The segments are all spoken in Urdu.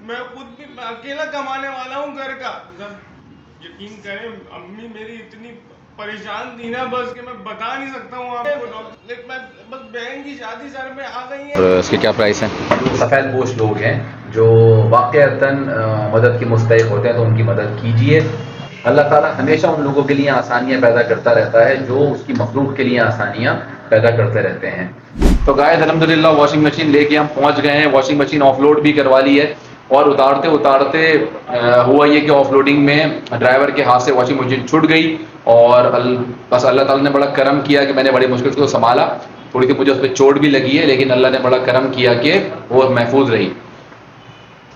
میں خود بھی اکیلا کمانے والا ہوں گھر کا. یقین کریں امی میری اتنی پریشان تھی نا بس کہ میں بتا نہیں سکتا ہوں آپ کو. میں بس بہن کی شادی سر میں آ گئی ہے. اس کے کیا پرائس ہیں؟ سفید پوش لوگ ہیں جو واقعتاً مدد کے مستحق ہوتے ہیں تو ان کی مدد کیجیے. اللہ تعالیٰ ہمیشہ ان لوگوں کے لیے آسانیاں پیدا کرتا رہتا ہے جو اس کی مخلوق کے لیے آسانیاں پیدا کرتے رہتے ہیں. تو گائز الحمدللہ واشنگ مشین لے کے ہم پہنچ گئے ہیں. واشنگ مشین آف لوڈ بھی کروا لی ہے اور اتارتے ہوا یہ کہ آف لوڈنگ میں ڈرائیور کے ہاتھ سے واشنگ مشین چھوٹ گئی اور بس اللہ تعالیٰ نے بڑا کرم کیا کہ میں نے بڑی مشکل سے کو سنبھالا. تھوڑی سی مجھے اس پہ چوٹ بھی لگی ہے لیکن اللہ نے بڑا کرم کیا کہ وہ محفوظ رہی.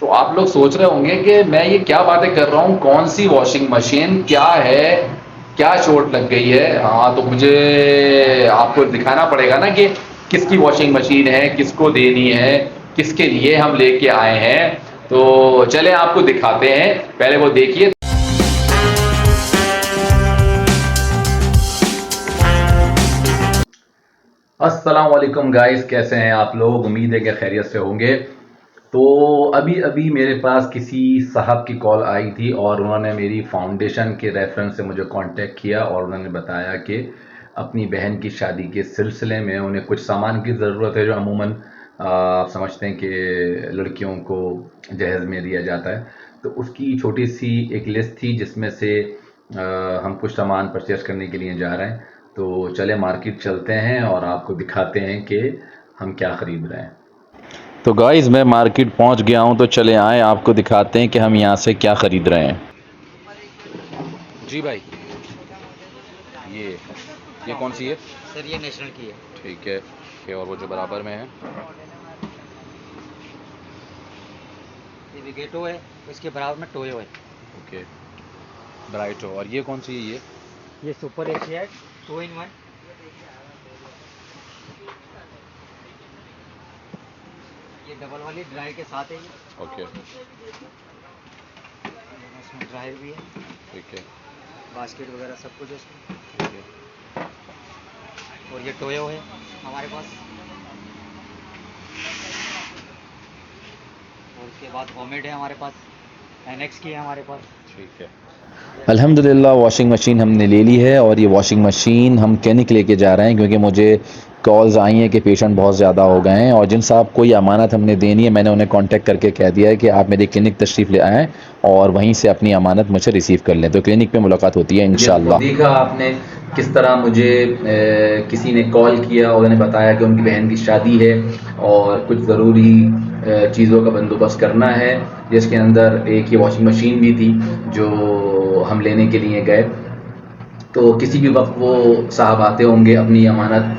تو آپ لوگ سوچ رہے ہوں گے کہ میں یہ کیا باتیں کر رہا ہوں, کون سی واشنگ مشین, کیا ہے, کیا چوٹ لگ گئی ہے. ہاں تو مجھے آپ کو دکھانا پڑے گا نا کہ کس کی واشنگ مشین ہے, کس کو دینی ہے, کس کے لیے ہم لے کے آئے ہیں. تو چلیں آپ کو دکھاتے ہیں, پہلے وہ دیکھیے. السلام علیکم گائز, کیسے ہیں آپ لوگ؟ امید ہے کہ خیریت سے ہوں گے. تو ابھی میرے پاس کسی صاحب کی کال آئی تھی اور انہوں نے میری فاؤنڈیشن کے ریفرنس سے مجھے کانٹیکٹ کیا اور انہوں نے بتایا کہ اپنی بہن کی شادی کے سلسلے میں انہیں کچھ سامان کی ضرورت ہے جو عموماً آپ سمجھتے ہیں کہ لڑکیوں کو جہیز میں دیا جاتا ہے. تو اس کی چھوٹی سی ایک لسٹ تھی جس میں سے ہم کچھ سامان پرچیز کرنے کے لیے جا رہے ہیں. تو چلے مارکیٹ چلتے ہیں اور آپ کو دکھاتے ہیں کہ ہم کیا خرید رہے ہیں. تو گائز میں مارکیٹ پہنچ گیا ہوں, تو چلے آئیں آپ کو دکھاتے ہیں کہ ہم یہاں سے کیا خرید رہے ہیں. جی بھائی, یہ کون سی ہے سر؟ یہ نیشنل کی ہے. ٹھیک ہے. اور وہ جو برابر میں ہے یہ ویگیٹو ہے, اس کے برابر میں ٹویو ہے. اوکے, برائٹو. اور یہ کون سی ہے؟ یہ سپر ایشیا 2-in-1. یہ ڈبل والی ڈرائی کے ساتھ ہے. اوکے, اس میں ڈرائی بھی ہے, ٹھیک ہے. باسکٹ وغیرہ سب کچھ ہے اس میں. ٹھیک ہے. اور یہ ٹویو ہے ہمارے پاس. اور اس کے بعد ہومڈ ہے ہمارے پاس, NX کی ہے ہمارے پاس. ٹھیک ہے. الحمدللہ واشنگ مشین ہم نے لے لی ہے اور یہ واشنگ مشین ہم کلینک لے کے جا رہے ہیں کیونکہ مجھے کالز آئی ہیں کہ پیشنٹ بہت زیادہ ہو گئے ہیں اور جن صاحب کو یہ امانت ہم نے دینی ہے میں نے انہیں کانٹیکٹ کر کے کہہ دیا ہے کہ آپ میری کلینک تشریف لے آئیں اور وہیں سے اپنی امانت مجھ سے ریسیو کر لیں. تو کلینک پہ ملاقات ہوتی ہے انشاءاللہ. دیکھا آپ نے کس طرح مجھے کسی نے کال کیا اور انہیں بتایا کہ ان کی بہن کی شادی ہے اور کچھ ضروری چیزوں کا بندوبست کرنا ہے, جس کے اندر ایک یہ واشنگ مشین بھی تھی جو ہم لینے کے لیے گئے. تو کسی بھی وقت وہ صاحب آتے ہوں گے اپنی امانت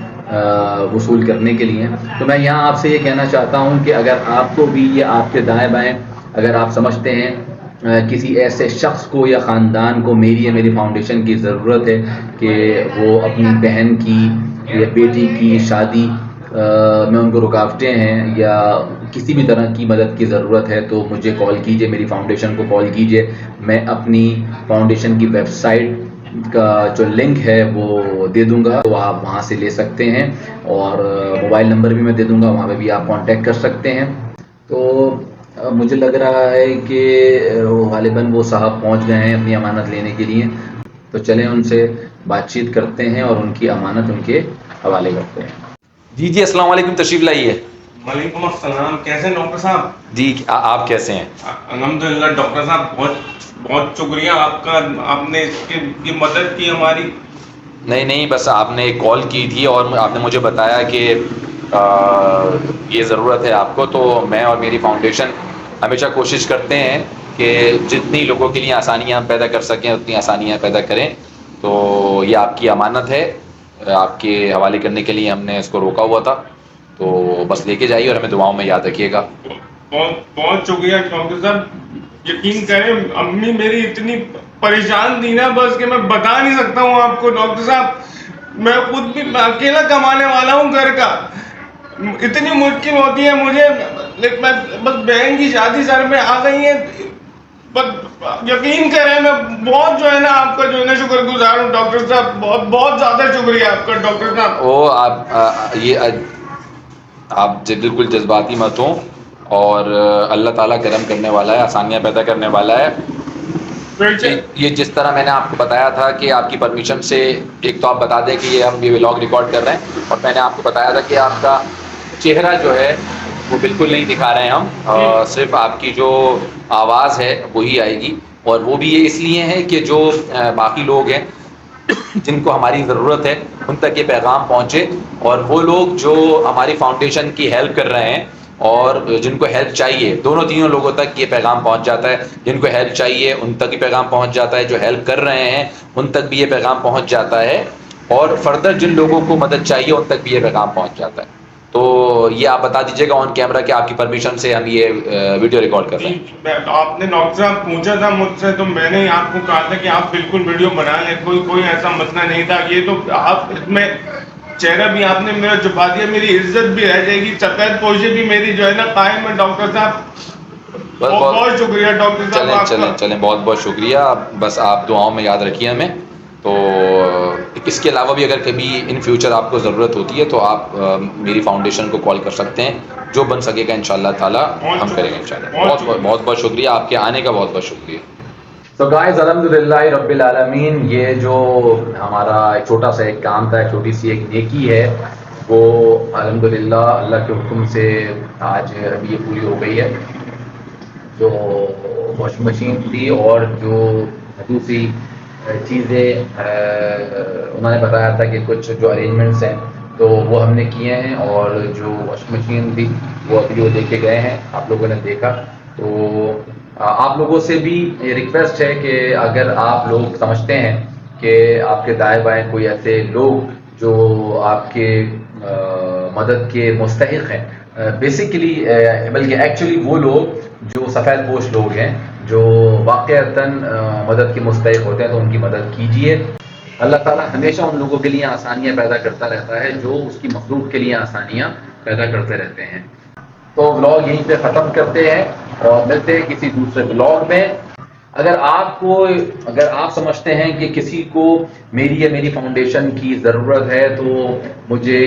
وصول کرنے کے لیے. تو میں یہاں آپ سے یہ کہنا چاہتا ہوں کہ اگر آپ کو بھی یہ آپ کے دائیں بائیں اگر آپ سمجھتے ہیں کسی ایسے شخص کو یا خاندان کو میری فاؤنڈیشن کی ضرورت ہے کہ وہ اپنی بہن کی یا بیٹی کی شادی میں ان کو رکاوٹیں ہیں یا کسی بھی طرح کی مدد کی ضرورت ہے, تو مجھے کال کیجئے, میری فاؤنڈیشن کو کال کیجئے. میں اپنی فاؤنڈیشن کی ویب سائٹ کا جو لنک ہے وہ دے دوں گا, تو آپ وہاں سے لے سکتے ہیں اور موبائل نمبر بھی میں دے دوں گا, وہاں پہ بھی آپ کانٹیکٹ کر سکتے ہیں. تو مجھے لگ رہا ہے کہ غالباً وہ صاحب پہنچ گئے ہیں اپنی امانت لینے کے لیے. تو چلیں ان سے بات چیت کرتے ہیں اور ان کی امانت ان کے حوالے کرتے ہیں. جی السلام علیکم, تشریف لائیے. وعلیکم السلام. کیسے ہیں ڈاکٹر صاحب؟ جی آپ کیسے ہیں؟ الحمدللہ ڈاکٹر صاحب, بہت شکریہ آپ کا, آپ نے اس کی مدد کی ہماری. نہیں, بس آپ نے ایک کال کی تھی اور آپ نے مجھے بتایا کہ یہ ضرورت ہے آپ کو, تو میں اور میری فاؤنڈیشن ہمیشہ کوشش کرتے ہیں کہ جتنی لوگوں کے لیے آسانیاں ہم پیدا کر سکیں اتنی آسانیاں پیدا کریں. تو یہ آپ کی امانت ہے, آپ کے حوالے کرنے کے لیے ہم نے اس کو روکا ہوا تھا, تو بس لے کے جائیے اور ہمیں دعاؤں میں یاد رکھیے گا. بہت شکریہ ڈاکٹر صاحب. یقین کریں امی میری اتنی پریشان تھی نا بس کہ میں بتا نہیں سکتا ہوں آپ کو. ڈاکٹر صاحب میں خود بھی اکیلا کمانے والا ہوں گھر کا, اتنی مشکل ہوتی ہے مجھے. میں بس بہن کی شادی سر میں آ گئی ہے. یقین کریں میں بہت جو ہے نا آپ کا جو ہے نا شکر گزار ہوں ڈاکٹر صاحب, بہت زیادہ شکریہ آپ کا ڈاکٹر صاحب. آپ بالکل جذباتی مت ہوں اور اللہ تعالیٰ کرم کرنے والا ہے, آسانیاں پیدا کرنے والا ہے. یہ جس طرح میں نے آپ کو بتایا تھا کہ آپ کی پرمیشن سے, ایک تو آپ بتا دیں کہ یہ ہم یہ ولاگ ریکارڈ کر رہے ہیں, اور میں نے آپ کو بتایا تھا کہ آپ کا چہرہ جو ہے وہ بالکل نہیں دکھا رہے ہیں ہم, صرف آپ کی جو آواز ہے وہی آئے گی. اور وہ بھی یہ اس لیے ہے کہ جو باقی لوگ ہیں جن کو ہماری ضرورت ہے ان تک یہ پیغام پہنچے, اور وہ لوگ جو ہماری فاؤنڈیشن کی ہیلپ کر رہے ہیں اور جن کو ہیلپ چاہیے, دونوں تینوں لوگوں تک یہ پیغام پہنچ جاتا ہے. جن کو ہیلپ چاہیے ان تک یہ پیغام پہنچ جاتا ہے, جو ہیلپ کر رہے ہیں ان تک بھی یہ پیغام پہنچ جاتا ہے, اور فردر جن لوگوں کو مدد چاہیے ان تک بھی یہ پیغام پہنچ جاتا ہے. تو یہ آپ بتا دیجیے گا آن کیمرہ کہ آپ کی پرمیشن سے ہم یہ ویڈیو ریکارڈ کر رہے ہیں. آپ نے ڈاکٹر صاحب پوچھا تھا مجھ سے, تو میں نے آپ کو کہا تھا کہ آپ بالکل ویڈیو بنا لیں, کوئی ایسا مسئلہ نہیں تھا. یہ تو آپ اس میں چہرہ بھی آپ نے میرا چھپا دیا, میری عزت بھی رہ جائے گی, سفید پوشی بھی میری جو ہے نا قائم ہے. ڈاکٹر صاحب بہت شکریہ ڈاکٹر صاحب. چلیں بہت بہت شکریہ. بس آپ دعاؤں میں یاد رکھیے ہمیں. تو اس کے علاوہ بھی اگر کبھی ان فیوچر آپ کو ضرورت ہوتی ہے تو آپ میری فاؤنڈیشن کو کال کر سکتے ہیں, جو بن سکے گا انشاءاللہ تعالیٰ ہم کریں گے انشاءاللہ. بہت بہت شکریہ, آپ کے آنے کا بہت بہت شکریہ. تو گائز الحمدللہ رب العالمین, یہ جو ہمارا ایک چھوٹا سا ایک کام تھا, ایک چھوٹی سی ایک نیکی ہے, وہ الحمدللہ اللہ کے حکم سے آج ابھی یہ پوری ہو گئی ہے. جو واشنگ مشین تھی اور جو دوسری چیزیں انہوں نے بتایا تھا کہ کچھ جو ارینجمنٹس ہیں تو وہ ہم نے کیے ہیں, اور جو واشنگ مشین تھی وہ ابھی وہ دے کے گئے ہیں, آپ لوگوں نے دیکھا. تو آپ لوگوں سے بھی یہ ریکویسٹ ہے کہ اگر آپ لوگ سمجھتے ہیں کہ آپ کے دائیں بائیں کوئی ایسے لوگ جو آپ کے مدد کے مستحق ہیں, بیسیکلی بلکہ ایکچولی وہ لوگ جو سفید پوش لوگ ہیں جو واقعتاً مدد کے مستحق ہوتے ہیں, تو ان کی مدد کیجیے. اللہ تعالیٰ ہمیشہ ان لوگوں کے لیے آسانیاں پیدا کرتا رہتا ہے جو اس کی مخلوق کے لیے آسانیاں پیدا کرتے رہتے ہیں. تو ولاگ یہیں پہ ختم کرتے ہیں اور ملتے ہیں کسی دوسرے ولاگ میں. اگر آپ سمجھتے ہیں کہ کسی کو میری یا میری فاؤنڈیشن کی ضرورت ہے تو مجھے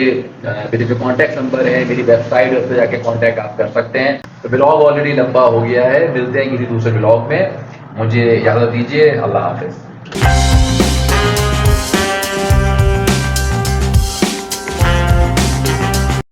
میرے جو کانٹیکٹ نمبر ہے, میری ویب سائٹ, اس پہ جا کے کانٹیکٹ آپ کر سکتے ہیں. تو ولاگ آلریڈی لمبا ہو گیا ہے, ملتے ہیں کسی دوسرے ولاگ میں. مجھے اجازت دیجیے, اللہ حافظ.